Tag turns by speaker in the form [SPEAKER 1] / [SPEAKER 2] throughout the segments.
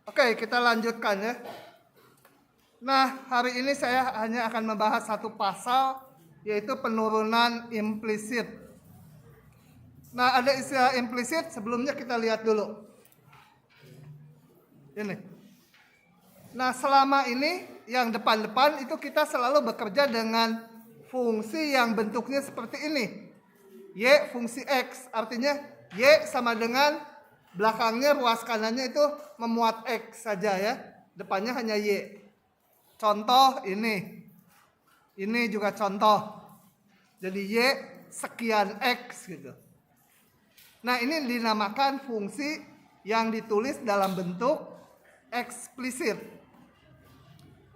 [SPEAKER 1] Oke, kita lanjutkan ya. Nah, hari ini saya hanya akan membahas satu pasal, yaitu penurunan implisit. Nah, ada istilah implisit, sebelumnya kita lihat dulu. Ini. Nah, selama ini yang depan-depan itu kita selalu bekerja dengan fungsi yang bentuknya seperti ini. Y fungsi X, artinya Y sama dengan belakangnya ruas kanannya itu memuat X saja ya. Depannya hanya Y. Contoh ini. Ini juga contoh. Jadi Y sekian X gitu. Nah, ini dinamakan fungsi yang ditulis dalam bentuk eksplisit.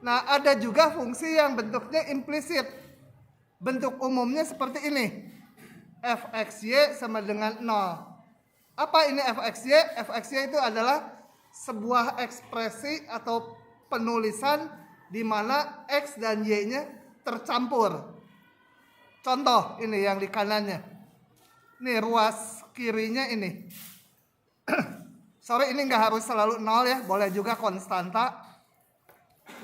[SPEAKER 1] Nah, ada juga fungsi yang bentuknya implisit. Bentuk umumnya seperti ini. Fxy sama dengan 0. Apa ini Fxy? Fxy itu adalah sebuah ekspresi atau penulisan di mana X dan Y-nya tercampur. Contoh ini yang di kanannya. Nih ruas kirinya ini. Sorry, ini nggak harus selalu 0 ya. Boleh juga konstanta.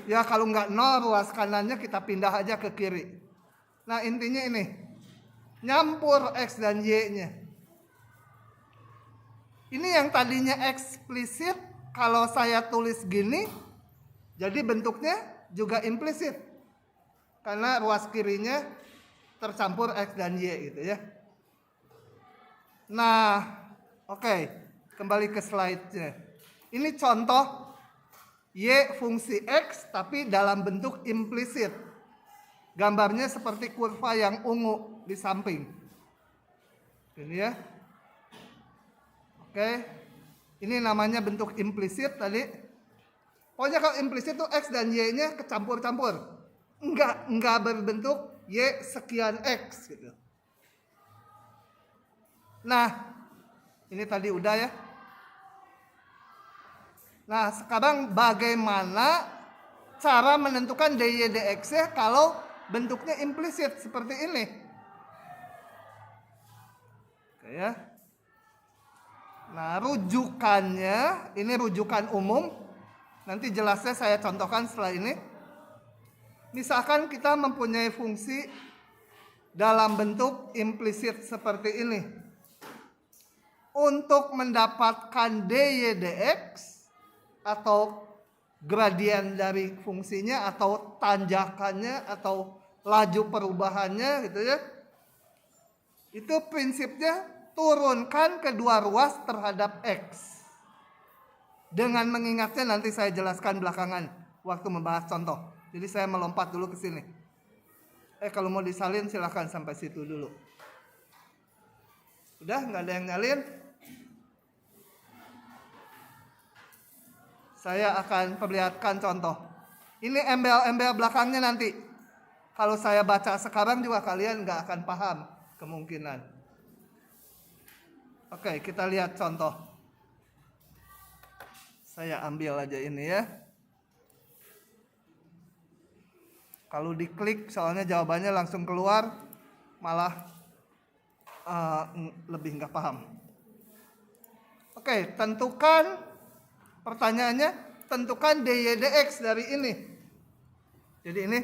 [SPEAKER 1] Ya kalau nggak 0 ruas kanannya kita pindah aja ke kiri. Nah intinya ini. Nyampur X dan Y-nya. Ini yang tadinya eksplisit. Kalau saya tulis gini. Jadi bentuknya juga implisit. Karena ruas kirinya tercampur X dan Y gitu ya. Nah oke. Kembali ke slide-nya. Ini contoh Y fungsi X tapi dalam bentuk implisit. Gambarnya seperti kurva yang ungu di samping. Ini ya. Oke. Ini namanya bentuk implisit tadi. Pokoknya kalau implisit itu X dan Y-nya kecampur-campur. Enggak berbentuk Y sekian X gitu. Nah, ini tadi udah ya. Nah, sekarang bagaimana cara menentukan DY DX-nya kalau bentuknya implisit seperti ini? Oke ya. Nah, rujukannya, ini rujukan umum. Nanti jelasnya saya contohkan setelah ini. Misalkan kita mempunyai fungsi dalam bentuk implisit seperti ini. Untuk mendapatkan DY DX atau gradien dari fungsinya atau tanjakannya atau laju perubahannya gitu ya. Itu prinsipnya turunkan kedua ruas terhadap X. Dengan mengingatnya nanti saya jelaskan belakangan waktu membahas contoh. Jadi saya melompat dulu ke sini. Kalau mau disalin silahkan sampai situ dulu. Udah nggak ada yang nyalin? Saya akan perlihatkan contoh. Ini embel-embel belakangnya nanti. Kalau saya baca sekarang juga kalian nggak akan paham kemungkinan. Oke, kita lihat contoh. Saya ambil aja ini ya. Kalau diklik soalnya jawabannya langsung keluar. Malah lebih nggak paham. Oke, tentukan. Pertanyaannya, tentukan DY DX dari ini. Jadi ini,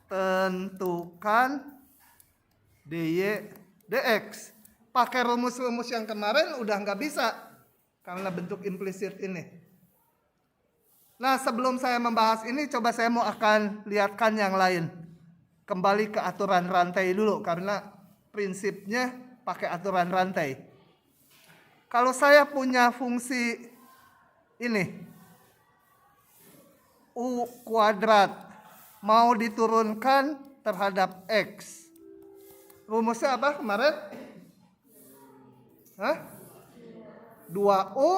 [SPEAKER 1] tentukan DY DX. Pakai rumus-rumus yang kemarin udah nggak bisa. Karena bentuk implisit ini. Nah sebelum saya membahas ini, coba saya mau akan lihatkan yang lain. Kembali ke aturan rantai dulu, karena prinsipnya pakai aturan rantai. Kalau saya punya fungsi ini U kuadrat mau diturunkan terhadap X. Rumusnya apa kemarin? 2U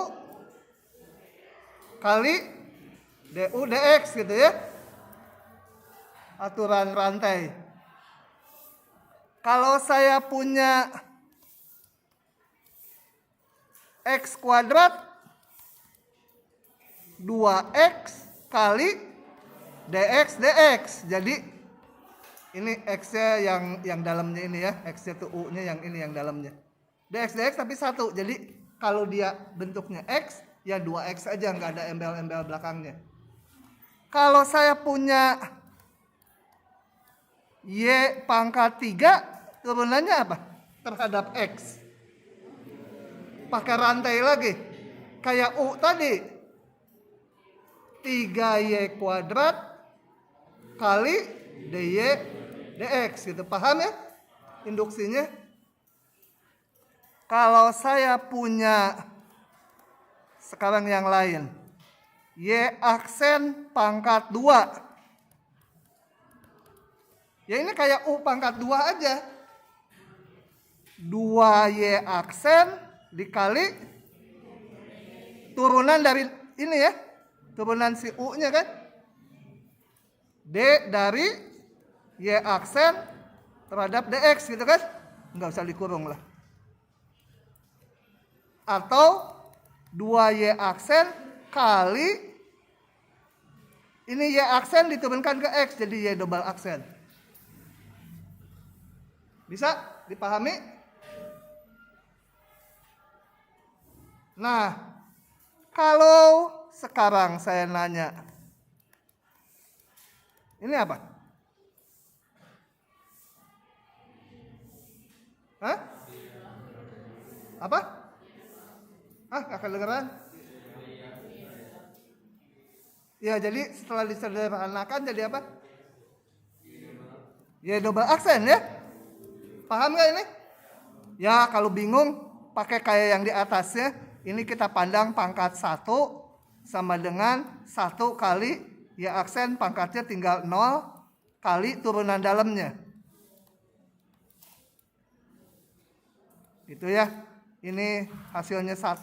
[SPEAKER 1] kali DU DX gitu ya. Aturan rantai. Kalau saya punya X kuadrat 2X kali DX DX. Jadi ini X-nya yang dalamnya ini ya. X-nya itu U-nya yang ini yang dalamnya. DX DX tapi satu. Jadi kalau dia bentuknya X, ya 2X aja, nggak ada embel-embel belakangnya. Kalau saya punya Y pangkat 3, turunannya apa? Terhadap X. Pakai rantai lagi. Kayak U tadi. 3Y kuadrat kali DY DX. Gitu. Paham ya? Induksinya. Kalau saya punya sekarang yang lain. Y aksen pangkat 2. Ya ini kayak U pangkat 2 aja. 2Y aksen dikali turunan dari ini ya. Turunan si U-nya kan. D dari Y aksen terhadap DX gitu kan. Nggak usah dikurung lah. Atau 2Y aksen kali ini Y aksen diturunkan ke X jadi Y double aksen. Bisa dipahami? Nah, kalau sekarang saya nanya, ini apa? Hah? Apa? Nggak kedengeran? Ya, jadi setelah disederhanakan jadi apa? Ya double aksen ya. Paham nggak ini? Ya kalau bingung pakai kayak yang di atasnya. Ini kita pandang pangkat 1 sama dengan 1 kali ya aksen pangkatnya tinggal 0 kali turunan dalamnya. Gitu ya. Ini hasilnya 1.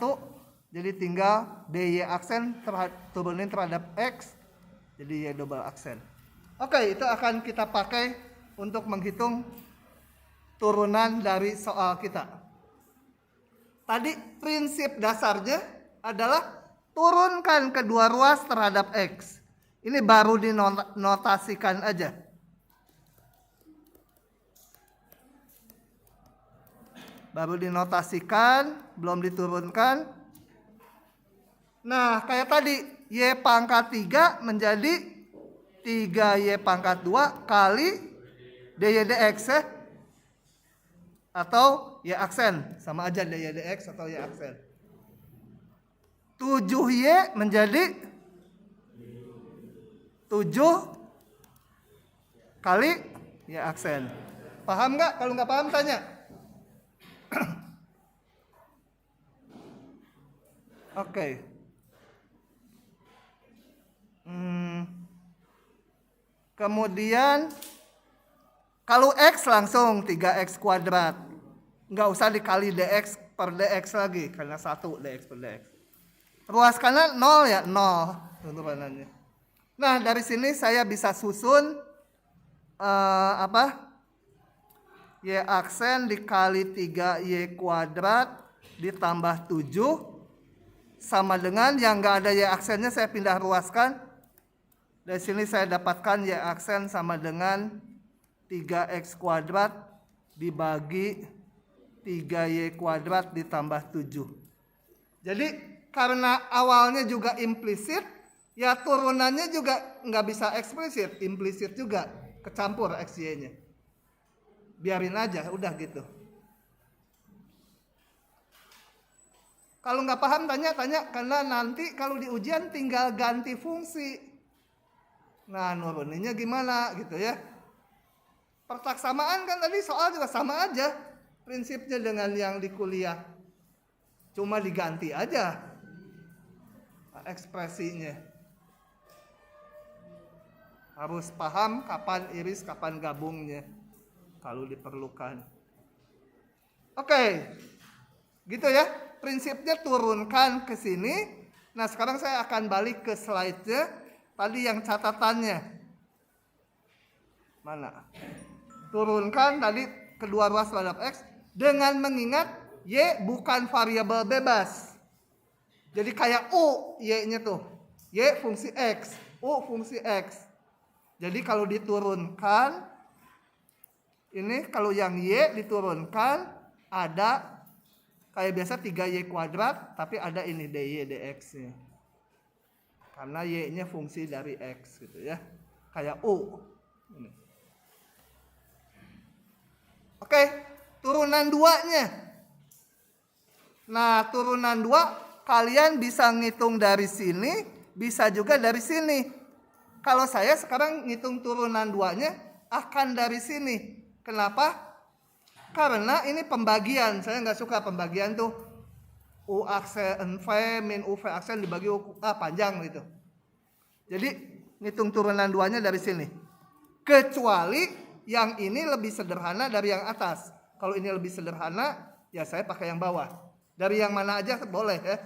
[SPEAKER 1] Jadi tinggal DY aksen turunin terhadap X. Jadi Y double aksen. Oke, itu akan kita pakai untuk menghitung turunan dari soal kita. Tadi prinsip dasarnya adalah turunkan kedua ruas terhadap X. Ini baru dinotasikan aja. Baru dinotasikan, belum diturunkan. Nah, kayak tadi, Y pangkat 3 menjadi 3Y pangkat 2 kali DY DX ya. Atau Y aksen. Sama aja DY DX atau Y aksen. 7Y menjadi 7 kali Y aksen. Paham nggak? Kalau nggak paham tanya. Oke. Kemudian kalau X langsung 3X kuadrat. Nggak usah dikali DX per DX lagi. Karena 1 DX per DX. Ruas kanan 0 ya 0 turunannya. Nah dari sini saya bisa susun Y aksen dikali 3Y kuadrat ditambah 7 sama dengan yang nggak ada Y aksennya saya pindah ruaskan. Dari sini saya dapatkan Y aksen sama dengan 3X kuadrat dibagi 3Y kuadrat ditambah 7. Jadi karena awalnya juga implisit, ya turunannya juga nggak bisa eksplisit, implisit juga, kecampur X-Y-nya. Biarin aja, udah gitu. Kalau nggak paham tanya-tanya, karena nanti kalau di ujian tinggal ganti fungsi. Nah nuruninnya gimana gitu ya. Pertaksamaan kan tadi soal juga sama aja prinsipnya dengan yang di kuliah. Cuma diganti aja ekspresinya. Harus paham kapan iris, kapan gabungnya kalau diperlukan. Oke. Gitu ya. Prinsipnya turunkan ke sini. Nah, sekarang saya akan balik ke slide-nya. Tadi yang catatannya. Mana? Turunkan tadi kedua ruas terhadap X dengan mengingat Y bukan variabel bebas. Jadi kayak U Y-nya tuh. Y fungsi X, U fungsi X. Jadi kalau diturunkan ini kalau yang Y diturunkan ada kayak biasa 3y kuadrat, tapi ada ini dy dx-nya. Karena y-nya fungsi dari x gitu ya. Kayak u. Ini. Oke, turunan 2-nya. Nah, turunan 2 kalian bisa ngitung dari sini, bisa juga dari sini. Kalau saya sekarang ngitung turunan 2-nya akan dari sini. Kenapa? Karena ini pembagian. Saya nggak suka pembagian tuh. U aksen V min UV aksen dibagi U panjang gitu. Jadi ngitung turunan 2-nya dari sini. Kecuali yang ini lebih sederhana dari yang atas. Kalau ini lebih sederhana, ya saya pakai yang bawah. Dari yang mana aja boleh ya.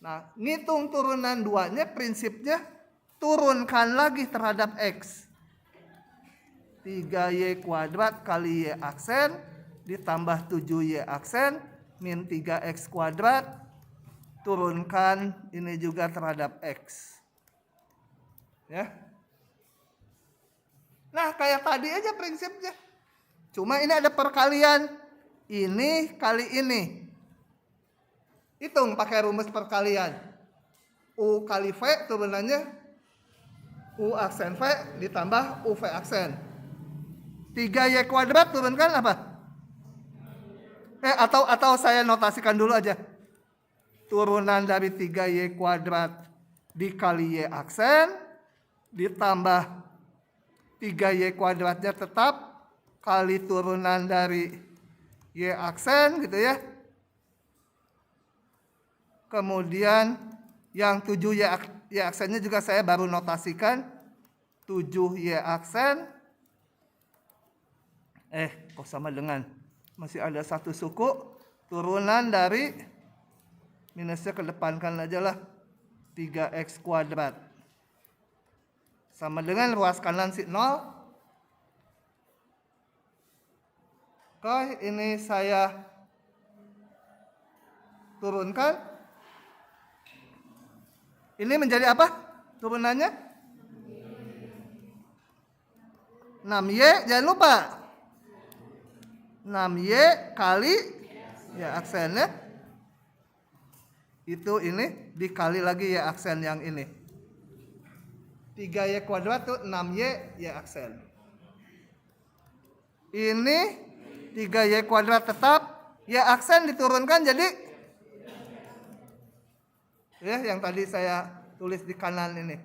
[SPEAKER 1] Nah, ngitung turunan 2-nya prinsipnya turunkan lagi terhadap X. 3y kuadrat kali y aksen ditambah 7y aksen min 3x kuadrat. Turunkan ini juga terhadap X. Ya. Nah, kayak tadi aja prinsipnya. Cuma ini ada perkalian. Ini kali ini. Hitung pakai rumus perkalian. U kali V turunannya U aksen V ditambah UV aksen. 3y kuadrat turunkan apa? Atau saya notasikan dulu aja. Turunan dari 3y kuadrat dikali y aksen ditambah 3y kuadratnya tetap kali turunan dari y aksen gitu ya. Kemudian yang 7y aksennya juga saya baru notasikan 7y aksen. Kok sama dengan masih ada satu suku turunan dari minusnya kedepankan aja lah 3x kuadrat sama dengan ruas kanan 0. Oke, ini saya turunkan. Ini menjadi apa turunannya? 6y, jangan lupa 6y kali ya aksennya itu ini dikali lagi ya aksen yang ini 3y kuadrat tuh 6y ya aksen. Ini 3y kuadrat tetap ya aksen diturunkan jadi ya yang tadi saya tulis di kanan ini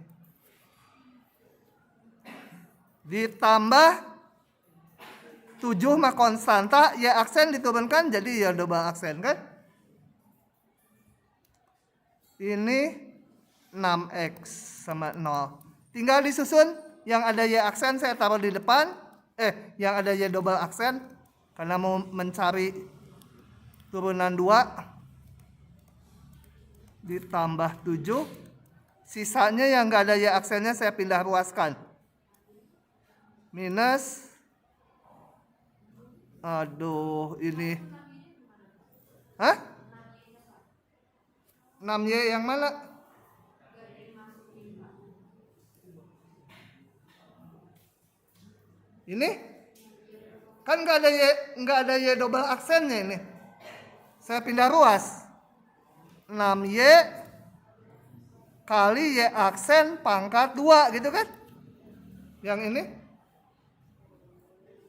[SPEAKER 1] ditambah 7 mah konstanta, ya aksen diturunkan jadi ya double aksen kan. Ini 6x sama 0. Tinggal disusun yang ada y aksen saya taruh di depan. Yang ada y double aksen karena mau mencari turunan 2 ditambah 7. Sisanya yang enggak ada y aksennya saya pindah ruaskan. Minus ini. 6y yang mana? Ini? Kan nggak ada y double aksennya ini. Saya pindah ruas. 6y kali y aksen pangkat 2 gitu kan? Yang ini?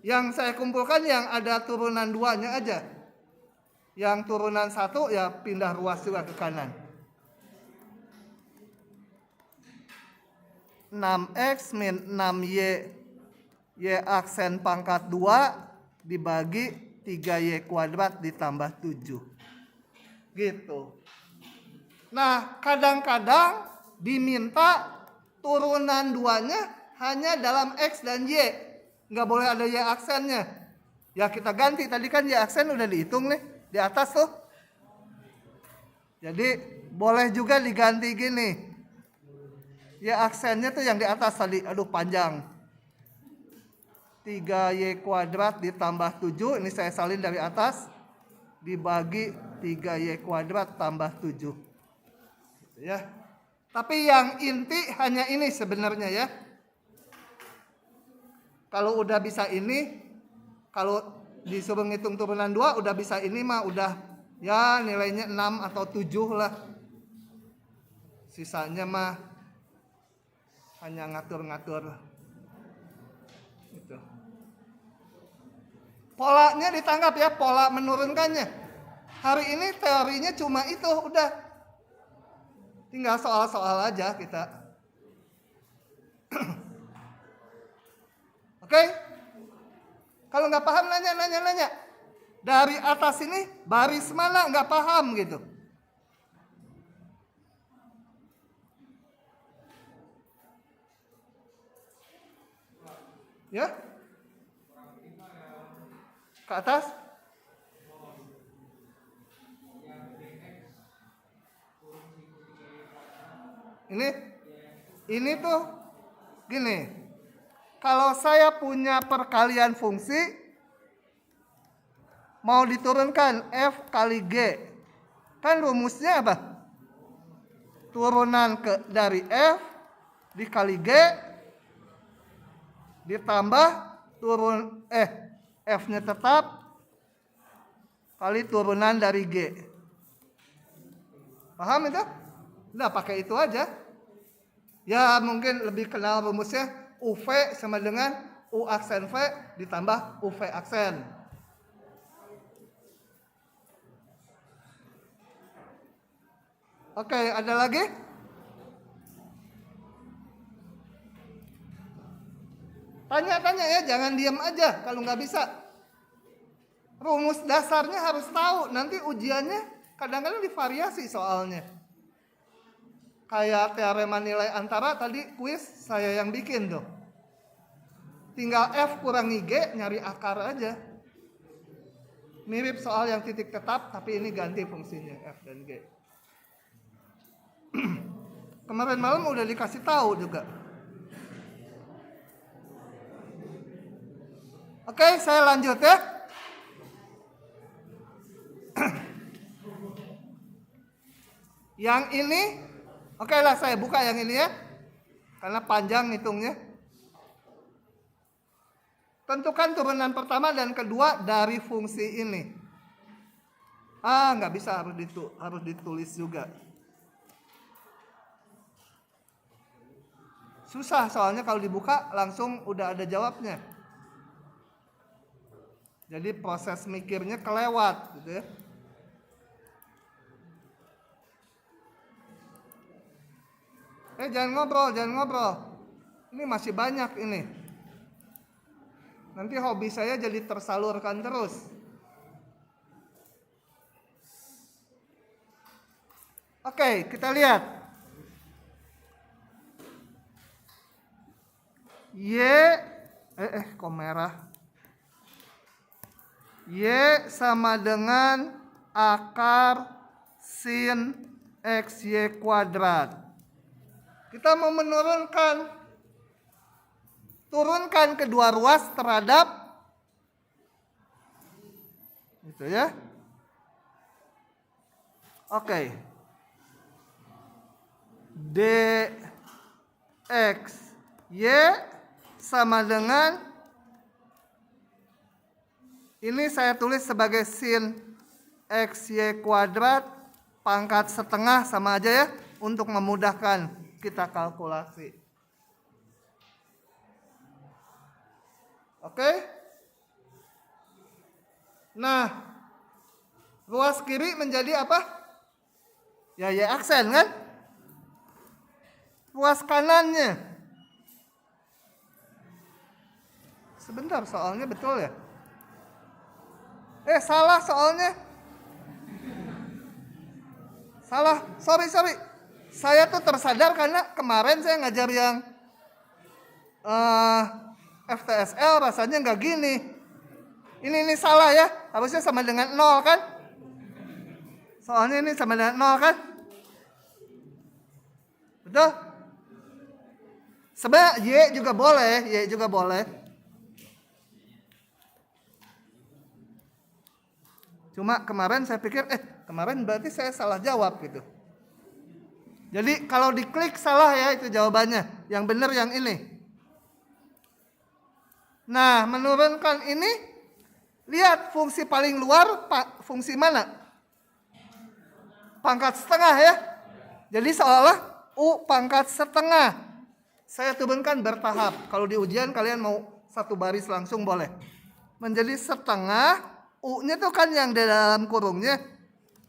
[SPEAKER 1] Yang saya kumpulkan yang ada turunan 2-nya aja. Yang turunan 1 ya pindah ruas juga ke kanan. 6x min 6y y aksen pangkat 2 dibagi 3y kuadrat ditambah 7. Gitu. Nah, kadang-kadang diminta turunan 2-nya hanya dalam x dan y. Nggak boleh ada y aksennya. Ya kita ganti. Tadi kan y aksen udah dihitung nih. Di atas tuh. Jadi boleh juga diganti gini. Y aksennya tuh yang di atas tadi. Aduh panjang. 3y kuadrat ditambah 7. Ini saya salin dari atas. Dibagi 3y kuadrat tambah 7. Ya. Tapi yang inti hanya ini sebenarnya ya. Kalau udah bisa ini, kalau disuruh ngitung turunan 2 udah bisa ini mah udah ya nilainya 6 atau 7 lah. Sisanya mah hanya ngatur-ngatur gitu. Polanya ditangkap ya, pola menurunkannya. Hari ini teorinya cuma itu, udah. Tinggal soal-soal aja kita. Oke? Kalau nggak paham nanya. Dari atas ini baris mana nggak paham gitu. Ya? Ke atas? Ini tuh gini. Kalau saya punya perkalian fungsi mau diturunkan F kali G. Kan rumusnya apa? Turunan dari F dikali G ditambah F-nya tetap kali turunan dari G. Paham itu? Nah, pakai itu aja. Ya, mungkin lebih kenal rumusnya UV sama dengan U aksen V ditambah UV aksen. Oke, ada lagi? Tanya-tanya ya, jangan diam aja kalau nggak bisa. Rumus dasarnya harus tahu, nanti ujiannya kadang-kadang divariasi soalnya. Kayak teorema nilai antara tadi kuis saya yang bikin tuh. Tinggal F kurangi G, nyari akar aja. Mirip soal yang titik tetap, tapi ini ganti fungsinya F dan G. Kemarin malam udah dikasih tahu juga. Oke, saya lanjut ya. Yang ini, oke lah saya buka yang ini ya. Karena panjang hitungnya. Tentukan turunan pertama dan kedua dari fungsi ini. Nggak bisa, harus ditulis juga. Susah soalnya kalau dibuka langsung udah ada jawabnya. Jadi proses mikirnya kelewat gitu ya. Jangan ngobrol. Ini masih banyak ini. Nanti hobi saya jadi tersalurkan terus. Oke, kita lihat. Kok merah? Y sama dengan akar sin XY kuadrat. Kita mau turunkan kedua ruas terhadap itu ya. Oke. Dx y sama dengan ini saya tulis sebagai sin XY kuadrat pangkat setengah sama aja ya untuk memudahkan kita kalkulasi. Oke. Nah, ruas kiri menjadi apa? Ya, Y aksen kan? Ruas kanannya. Sebentar, soalnya betul ya? Salah soalnya. Salah, sorry. Saya tuh tersadar karena kemarin saya ngajar yang FTSL rasanya nggak gini. Ini salah ya, harusnya sama dengan 0 kan? Soalnya ini sama dengan 0 kan? Betul? Sebenarnya Y juga boleh. Cuma kemarin saya pikir, kemarin berarti saya salah jawab gitu. Jadi kalau diklik salah ya itu jawabannya. Yang benar yang ini. Nah, menurunkan ini Lihat fungsi paling luar, fungsi mana? Pangkat setengah ya. Jadi seolah U pangkat setengah. Saya turunkan bertahap. Kalau di ujian kalian mau satu baris langsung boleh. Menjadi setengah, U-nya itu kan yang di dalam kurungnya.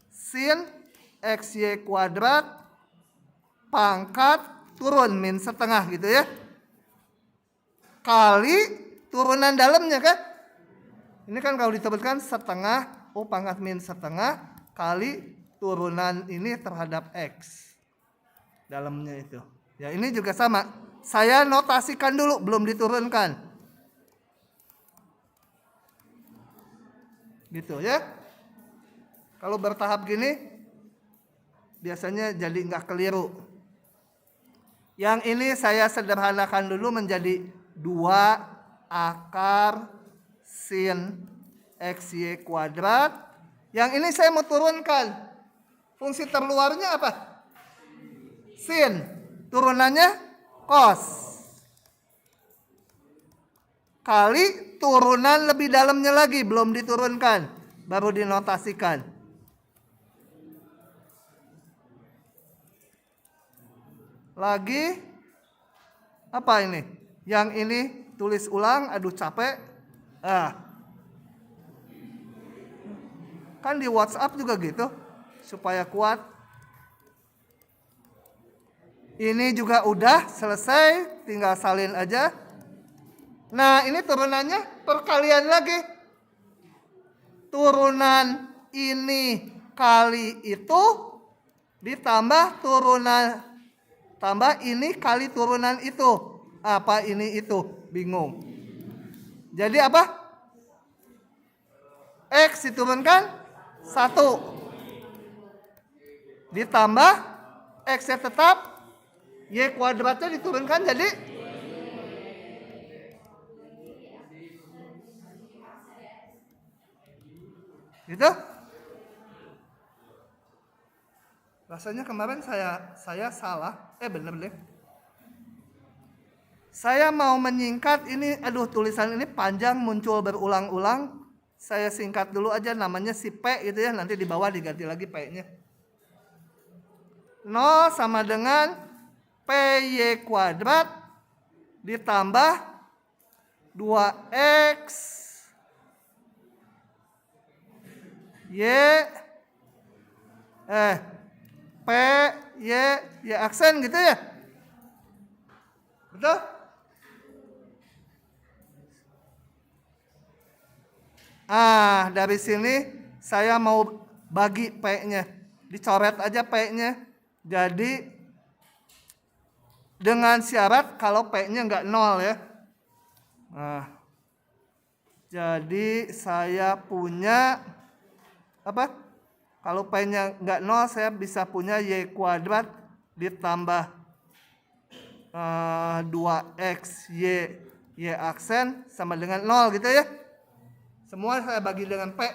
[SPEAKER 1] Sin XY kuadrat pangkat turun min setengah gitu ya. Kali turunan dalamnya kan. Ini kan kalau ditebutkan setengah U pangkat min setengah kali turunan ini terhadap X. Dalamnya itu. Ya ini juga sama. Saya notasikan dulu belum diturunkan. Gitu ya. Kalau bertahap gini biasanya jadi nggak keliru. Yang ini saya sederhanakan dulu menjadi 2 akar sin XY kuadrat. Yang ini saya mau turunkan. Fungsi terluarnya apa? Sin. Turunannya cos. Kali turunan lebih dalamnya lagi. Belum diturunkan. Baru dinotasikan. Lagi. Apa ini? Yang ini tulis ulang. Aduh capek. Kan di WhatsApp juga gitu. Supaya kuat. Ini juga udah selesai. Tinggal salin aja. Nah ini turunannya perkalian lagi. Turunan ini kali itu ditambah turunan. Tambah ini kali turunan itu. Apa ini itu? Bingung. Jadi apa? X diturunkan 1. Ditambah X-nya tetap. Y kuadratnya diturunkan jadi gitu. Rasanya kemarin saya salah. Bener deh. Saya mau menyingkat ini. Aduh tulisan ini panjang muncul berulang-ulang. Saya singkat dulu aja namanya si P gitu ya. Nanti di bawah diganti lagi P-nya. 0 sama dengan PY kuadrat ditambah 2X Y P Y aksen gitu ya. Betul? Dari sini saya mau bagi P-nya. Dicoret aja P-nya. Jadi dengan syarat kalau P-nya nggak 0 ya. Jadi saya punya apa? Kalau P-nya nggak 0 saya bisa punya Y kuadrat ditambah 2X Y aksen sama dengan 0 gitu ya. Semua saya bagi dengan P.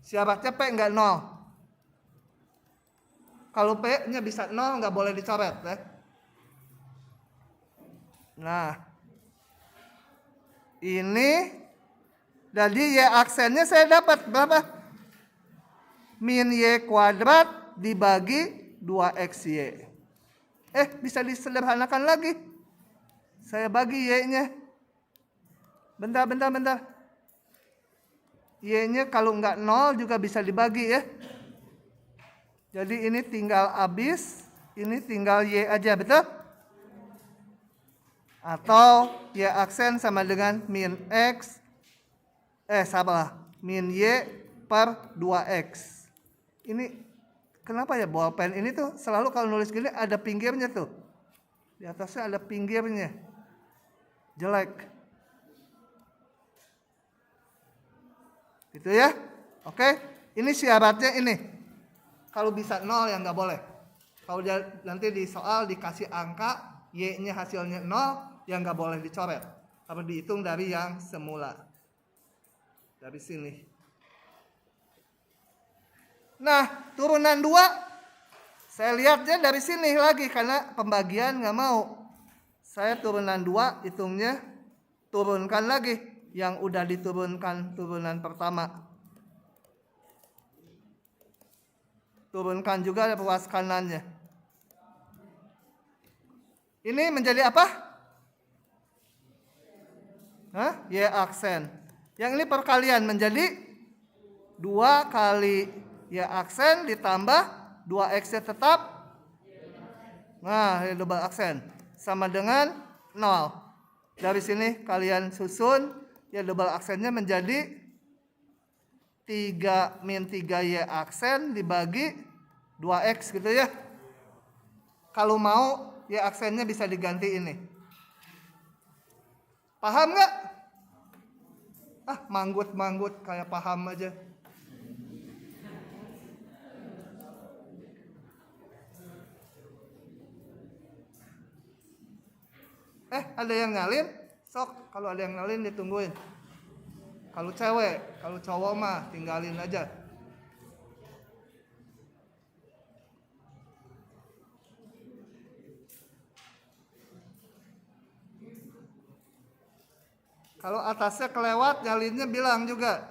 [SPEAKER 1] Syaratnya P nggak 0. Kalau P-nya bisa 0 nggak boleh dicoret ya. Nah. Ini. Jadi Y aksennya saya dapat berapa? Min Y kuadrat dibagi 2XY. Bisa disederhanakan lagi. Saya bagi Y-nya. Bentar. Y-nya kalau nggak 0 juga bisa dibagi ya. Jadi ini tinggal habis, ini tinggal Y aja, betul? Atau Y aksen sama dengan min X, min Y per 2X. Ini kenapa ya bolpen ini tuh selalu kalau nulis gini ada pinggirnya tuh. Di atasnya ada pinggirnya. Jelek. Gitu ya. Oke, ini syaratnya ini. Kalau bisa 0 ya nggak boleh. Kalau nanti di soal dikasih angka, Y-nya hasilnya 0, ya nggak boleh dicoret. Harus dihitung dari yang semula. Dari sini. Nah, turunan 2, saya lihatnya dari sini lagi, karena pembagian nggak mau. Saya turunan 2, hitungnya turunkan lagi. yang udah diturunkan turunan pertama. Turunkan juga ruas kanannya. Ini menjadi apa? Y aksen. Yang ini perkalian menjadi 2 kali Y aksen ditambah 2X-nya tetap. Nah, ini double aksen. Sama dengan 0. Dari sini kalian susun, ya double aksennya menjadi 3 min 3Y aksen dibagi 2X gitu ya. Kalau mau, Y aksennya bisa diganti ini. Paham nggak? Manggut-manggut kayak paham aja. Ada yang nyalin? Sok, kalau ada yang nyalin ditungguin. Kalau cewek, kalau cowok mah tinggalin aja. Kalau atasnya kelewat, nyalinnya bilang juga.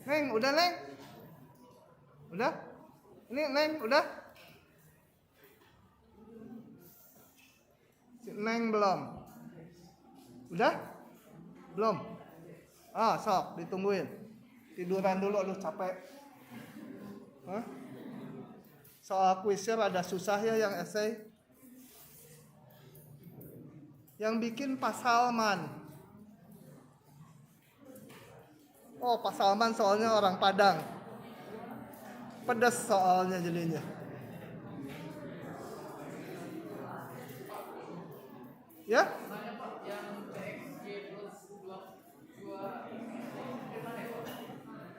[SPEAKER 1] Neng, udah Neng? Udah? Ini Neng, udah? Neng belum? Udah? Belum? Sok, ditungguin. Tiduran dulu, aduh capek. Soal kuisnya rada susah ya yang esai. Yang bikin Pak Salman. Pak Salman soalnya orang Padang. Pedas soalnya jadinya. Ya?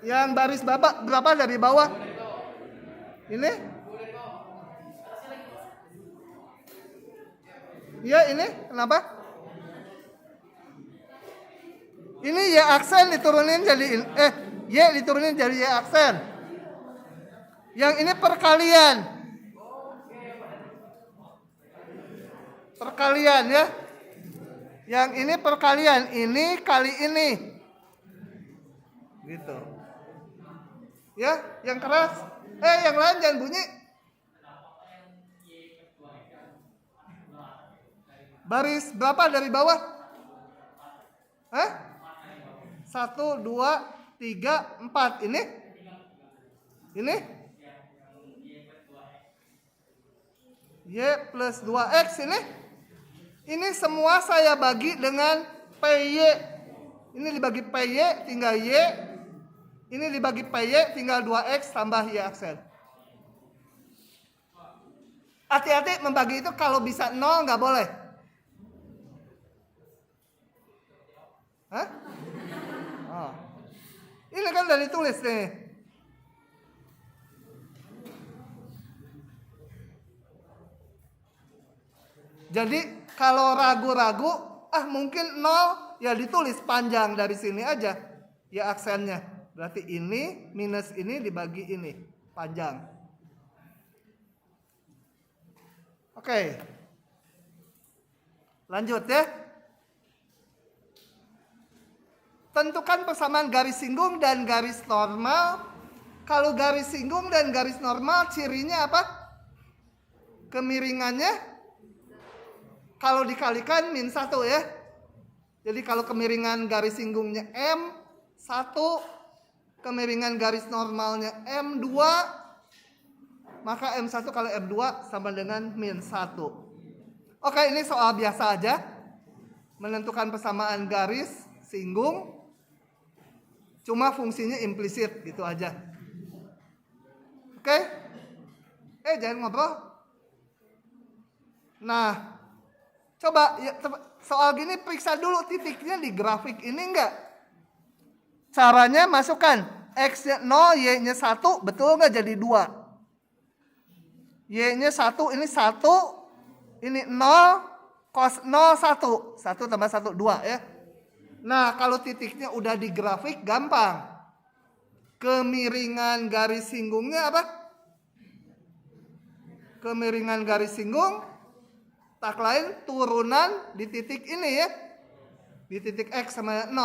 [SPEAKER 1] Yang baris berapa dari bawah? Ini? Iya ini, kenapa? Ini Y aksen diturunin jadi Y diturunin jadi Y aksen. Yang ini perkalian. Perkalian ya. Yang ini perkalian, ini kali ini. Gitu. Ya, yang keras. Yang lain jangan bunyi. Baris berapa dari bawah? 1, 2, 3, 4. Ini? Ini? Y plus 2X ini? Ini semua saya bagi dengan PY. Ini dibagi PY tinggal Y. Ini dibagi PY tinggal 2X tambah Y aksen. Hati-hati membagi itu kalau bisa 0 nggak boleh. Ini kan udah ditulis nih. Jadi kalau ragu-ragu, mungkin 0 ya ditulis panjang dari sini aja ya aksennya. Berarti ini minus ini dibagi ini panjang. Oke. Lanjut ya. Tentukan persamaan garis singgung dan garis normal. Kalau garis singgung dan garis normal cirinya apa? Kemiringannya kalau dikalikan min 1 ya. Jadi kalau kemiringan garis singgungnya M1, kemiringan garis normalnya M2, maka M1 kali M2 sama dengan min 1. Oke, ini soal biasa aja. Menentukan persamaan garis singgung. Cuma fungsinya implisit gitu aja. Oke? Jangan ngobrol. Nah, coba ya, soal gini periksa dulu titiknya di grafik ini enggak. Caranya masukkan X-nya 0, Y-nya 1, betul enggak jadi 2? Y-nya 1, ini 1, ini 0, cos 0, 1. 1 tambah 1, 2 ya. Nah, kalau titiknya udah di grafik gampang. Kemiringan garis singgungnya apa? Kemiringan garis singgung Tak lain turunan di titik ini ya. Di titik X sama 0.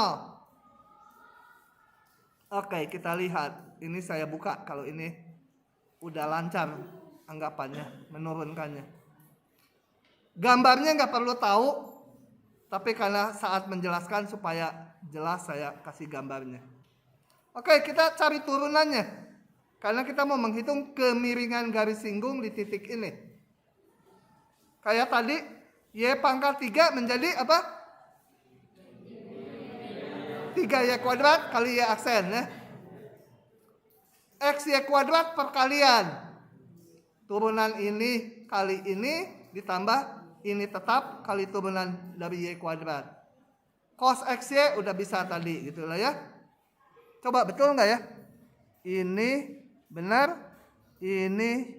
[SPEAKER 1] Oke, kita lihat. Ini saya buka kalau ini udah lancar anggapannya, menurunkannya. Gambarnya nggak perlu tahu, tapi karena saat menjelaskan supaya jelas saya kasih gambarnya. Oke, kita cari turunannya. Karena kita mau menghitung kemiringan garis singgung di titik ini. Kayak tadi, Y pangkat 3 menjadi apa? 3Y kuadrat kali Y aksen ya. XY kuadrat perkalian. Turunan ini kali ini ditambah ini tetap kali turunan dari Y kuadrat. Cos XY udah bisa tadi gitu lah ya. Coba betul nggak ya? Ini benar, ini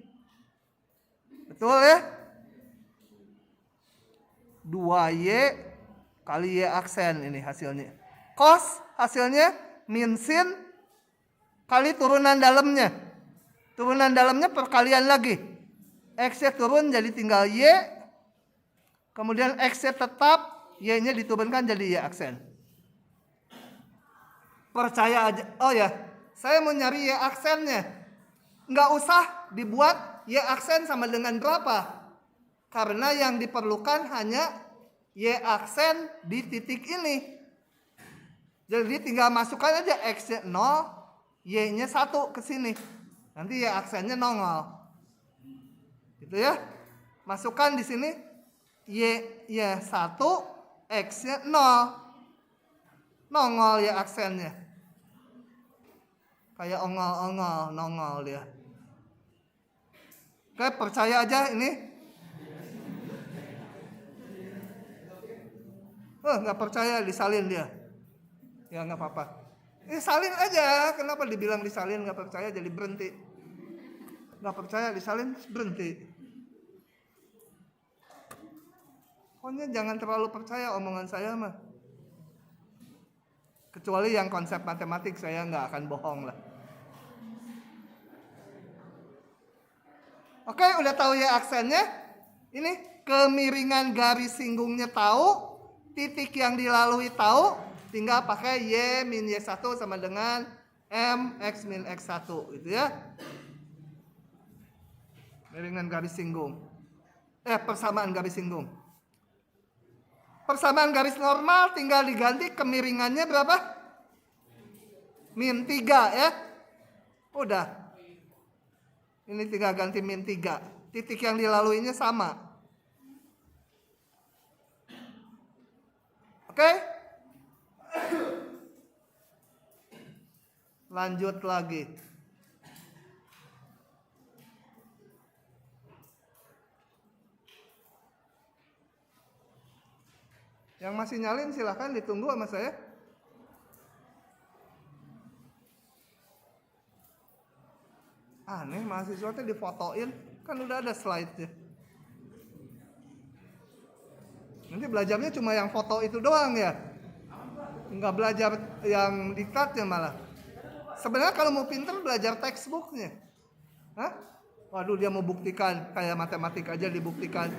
[SPEAKER 1] betul ya? 2Y kali Y aksen ini hasilnya. Cos hasilnya min sin kali turunan dalamnya. Turunan dalamnya perkalian lagi. X-nya turun jadi tinggal Y. Kemudian X-nya tetap, Y-nya diturunkan jadi Y aksen. Percaya aja. Oh ya, saya mau nyari Y aksennya. Nggak usah dibuat Y aksen sama dengan berapa. Karena yang diperlukan hanya Y aksen di titik ini. Jadi tinggal masukkan aja X-nya 0, Y-nya 1 ke sini. Nanti Y aksennya nongol. Gitu ya. Masukkan di sini Y-nya 1, X-nya 0. Nongol Y aksennya. Kayak ongol-ongol, nongol dia. Oke, percaya aja ini. Nggak percaya disalin dia. Ya nggak apa-apa. Salin aja. Kenapa dibilang disalin nggak percaya jadi berhenti. Nggak percaya disalin berhenti. Pokoknya jangan terlalu percaya omongan saya mah. Kecuali yang konsep matematik saya nggak akan bohong lah. Oke, udah tahu ya aksennya. Ini kemiringan garis singgungnya tahu. Titik yang dilalui tahu, tinggal pakai Y min Y1 sama dengan M X min X1 gitu ya. Kemiringan garis singgung. Persamaan garis singgung. Persamaan garis normal tinggal diganti kemiringannya berapa? Min 3 ya. Udah. Ini tinggal ganti min 3. Titik yang dilaluinya sama. Oke? Lanjut lagi. Yang masih nyalin silahkan ditunggu sama saya. Aneh mahasiswa tuh difotoin. Kan udah ada slide-nya. Nanti belajarnya cuma yang foto itu doang ya. Nggak belajar yang diktatnya malah. Sebenarnya kalau mau pinter belajar textbooknya. Hah? Waduh, dia mau buktikan. Kayak matematik aja dibuktikan.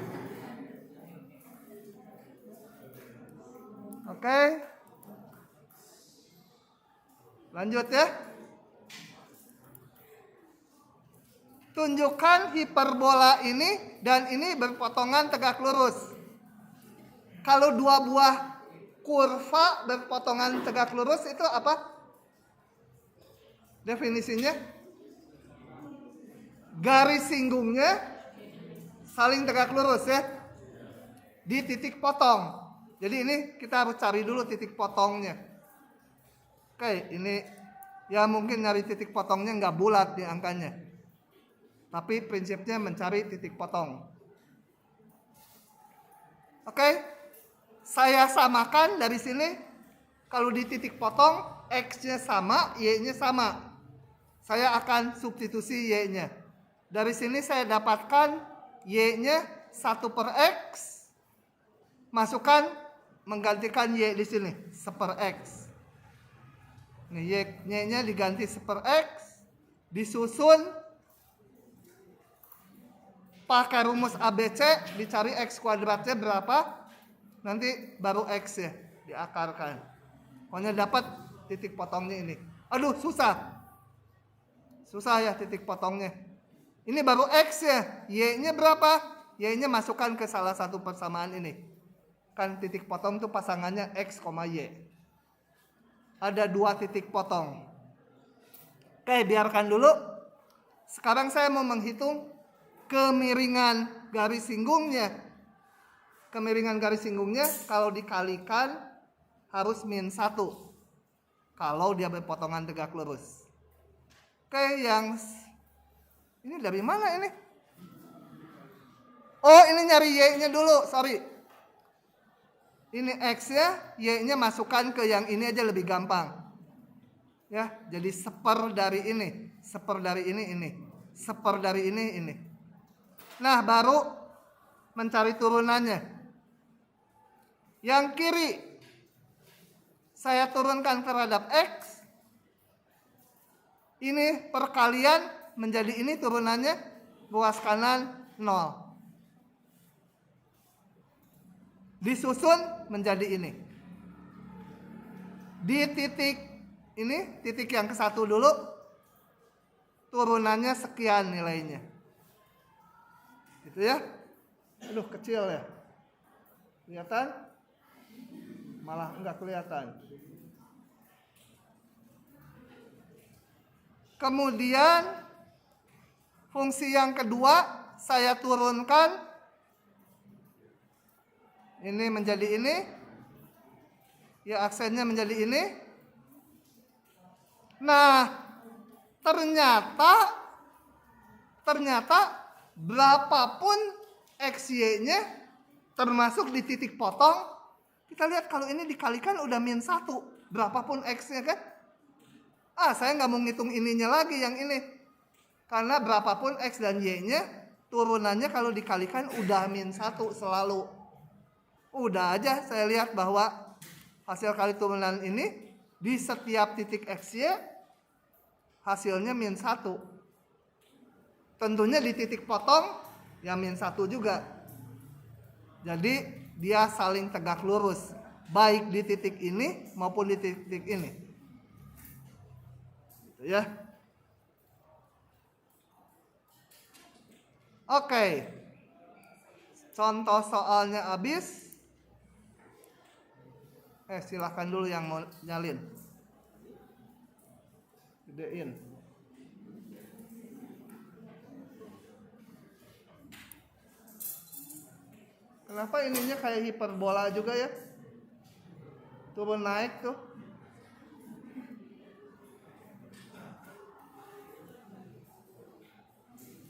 [SPEAKER 1] Oke. Lanjut ya. Tunjukkan hiperbola ini dan ini berpotongan tegak lurus. Kalau dua buah kurva berpotongan tegak lurus itu apa? Definisinya? Garis singgungnya saling tegak lurus ya. Di titik potong. Jadi ini kita harus cari dulu titik potongnya. Oke, ini ya mungkin nyari titik potongnya nggak bulat di angkanya. Tapi prinsipnya mencari titik potong. Oke. Saya samakan dari sini. Kalau di titik potong X-nya sama, Y-nya sama. Saya akan substitusi Y-nya. Dari sini saya dapatkan Y-nya 1/X. Masukkan menggantikan Y di sini 1/X. Nih Y-nya diganti 1/X. Disusun pakai rumus ABC, dicari X kuadratnya berapa, nanti baru X ya, diakarkan. Pokoknya dapat titik potongnya ini. Aduh, susah ya titik potongnya. Ini baru X ya, Y-nya berapa? Y-nya masukkan ke salah satu persamaan ini. Kan titik potong itu pasangannya X, Y. Ada 2 titik potong. Oke, biarkan dulu. Sekarang saya mau menghitung kemiringan garis singgungnya. Kemiringan garis singgungnya kalau dikalikan harus -1. Kalau dia berpotongan tegak lurus. Oke, yang ini dari mana ini? Oh, ini nyari Y-nya dulu, sorry. Ini X-nya, Y-nya masukkan ke yang ini aja lebih gampang. Ya, jadi seper dari ini, seper dari ini, seper dari ini. Nah, baru mencari turunannya. Yang kiri saya turunkan terhadap X. Ini perkalian menjadi ini turunannya, ruas kanan 0. Disusun menjadi ini. Di titik ini, titik yang ke-1 dulu, turunannya sekian nilainya. Gitu ya. Aduh, kecil ya. Kelihatan? Malah enggak kelihatan. Kemudian fungsi yang kedua saya turunkan ini menjadi ini. Ya, aksennya menjadi ini. Nah, ternyata berapapun XY-nya termasuk di titik potong, kita lihat kalau ini dikalikan udah -1, berapapun X-nya kan. Saya nggak mau ngitung ininya lagi yang ini. Karena berapapun X dan Y-nya, turunannya kalau dikalikan udah -1 selalu. Udah aja saya lihat bahwa hasil kali turunan ini di setiap titik XY hasilnya -1. Tentunya di titik potong ya -1 juga. Jadi dia saling tegak lurus, baik di titik ini maupun di titik ini. Gitu ya. Oke. Contoh soalnya habis. Silahkan dulu yang mau nyalin. Gedein. Kenapa ininya kayak hiperbola juga ya? Turun naik tuh.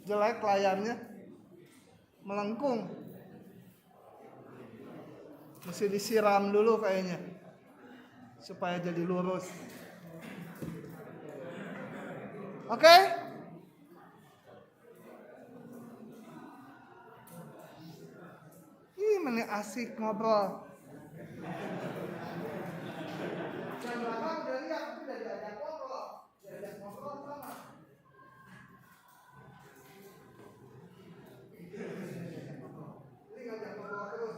[SPEAKER 1] Jelek layarnya. Melengkung. Mesti disiram dulu kayaknya. Supaya jadi lurus. Oke? Ih, mana asik ngobrol. Yang belakang udah lihat, udah diajak ngobrol. Diajak ngobrol sama. Ini ngajak ngobrol terus.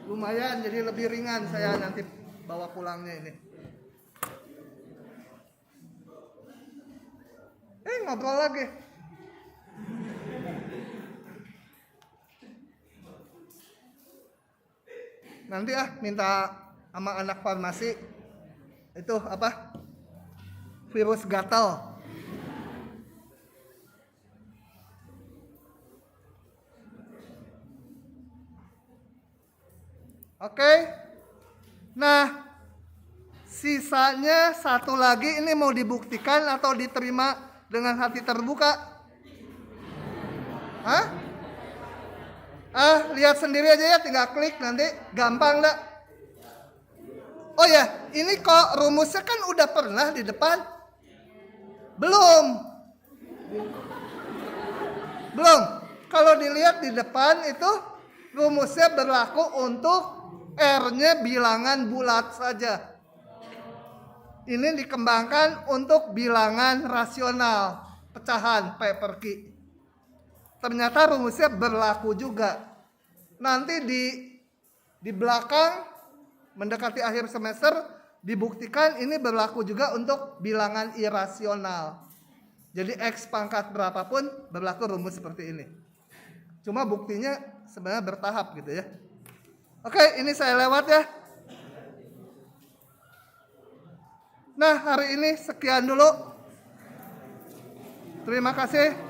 [SPEAKER 1] Lumayan, jadi lebih ringan saya nanti bawa pulangnya ini. Ngobrol lagi. Nanti minta sama anak farmasi itu apa? Virus gatal. Oke. Nah, sisanya satu lagi ini mau dibuktikan atau diterima dengan hati terbuka? Lihat sendiri aja ya, tinggal klik nanti, gampang dah. Oh ya, ini kok rumusnya kan udah pernah di depan? Belum. Kalau dilihat di depan itu rumusnya berlaku untuk R-nya bilangan bulat saja. Ini dikembangkan untuk bilangan rasional, pecahan P per Q. Ternyata rumusnya berlaku juga. Nanti di belakang mendekati akhir semester dibuktikan ini berlaku juga untuk bilangan irasional. Jadi X pangkat berapapun berlaku rumus seperti ini. Cuma buktinya sebenarnya bertahap gitu ya. Oke, ini saya lewat ya. Nah, hari ini sekian dulu. Terima kasih.